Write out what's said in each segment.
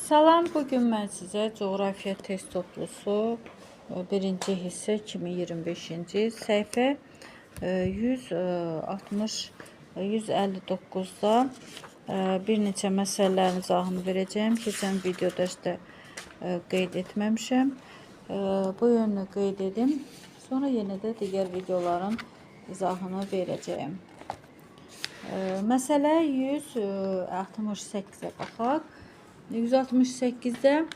Salam, bugün mən sizə coğrafiya test toplusu birinci hissə 2025-ci səhifə 159-da bir neçə məsələlərin izahını verəcəyim. Keçən video dərsdə qeyd etməmişəm. Bu yönünü qeyd edim. Sonra yenə də digər videoların izahını verəcəyim. Məsələ 168-ə baxaq. 168-də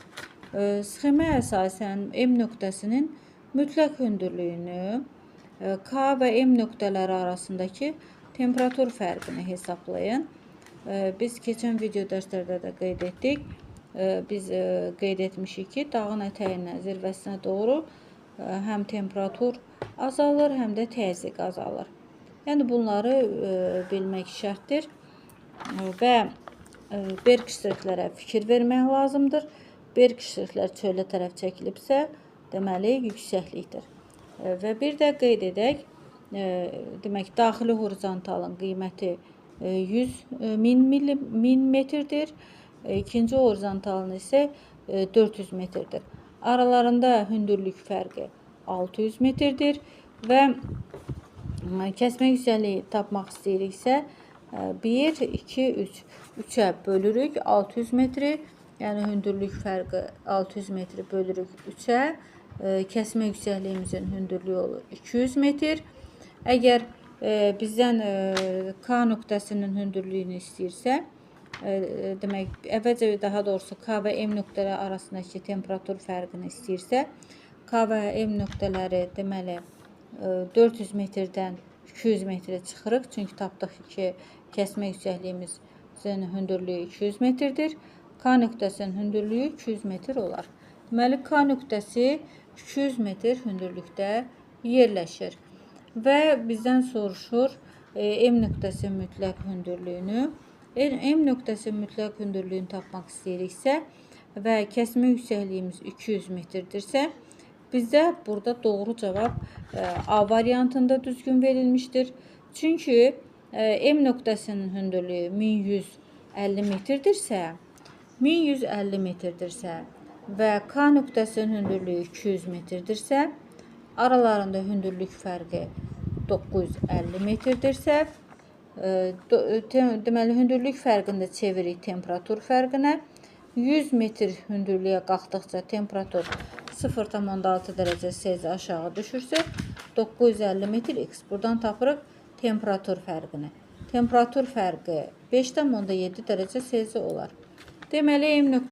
sxemə əsasən M nöqtəsinin mütləq hündürlüyünü K və M nöqtələri arasındakı temperatur fərqini hesablayın. Biz keçən video dərslərdə də qeyd etdik. Biz qeyd etmişik ki, dağın ətəyindən zirvəsinə doğru həm temperatur azalır, həm də təzyiq azalır. Yəni bunları bilmək şərtdir və berg ştrixlərə fikir vermək lazımdır. Berg ştrixlər çölə tərəf çəkilibsə, deməli yüksəklikdir. Və bir də qeyd edək, demək daxili horizontalın qiyməti 1000 metrdir. İkinci horizontalın isə 400 metrdir. Aralarında hündürlük fərqi 600 metrdir və kəsmə yüksəkliyi tapmaq istəyiriksə 1, 2, 3. 3'ə bölürük 600 metri, yəni hündürlük fərqi 600 metri bölürük 3'ə. Kəsmə yüksəkliyimizin hündürlüyü olur 200 metr. Əgər bizdən K nöqtəsinin hündürlüyünü istəyirsə, demək, daha doğrusu K və M nöqtələri arasındakı temperatur fərqini istəyirsə, K və M nöqtələri deməli 400 metrdən 200 metrə çıxırıq. Çünki tapdıq ki, kəsmə yüksəkliyimizin hündürlüyü 200 metrdir. K nöqtəsinin hündürlüyü 200 metr olar. Deməli, K nöqtəsi 200 metr hündürlükdə yerləşir. Və bizdən soruşur M nöqtəsi mütləq hündürlüyünü. M nöqtəsi mütləq hündürlüyünü tapmaq istəyiriksə və kəsmə yüksəkliyimiz 200 metrdirsə, bizdə burada doğru cavab A variantında düzgün verilmişdir. Çünki M nöqtəsinin hündürlüyü 1150 metrdirsə və K nöqtəsinin hündürlüyü 200 metrdirsə, aralarında hündürlük fərqi 950 metrdirsə, deməli hündürlük fərqini də çeviririk temperatur fərqinə. 100 metr hündürlüyə qalxdıqca temperatur 0,6 dərəcə Selsi aşağı düşürsə, 950 metr X. Buradan tapırıq temperatur fərqini. Temperatur fərqi 5,7 dərəcə Selsi olar. Deməli, M nöqtəsi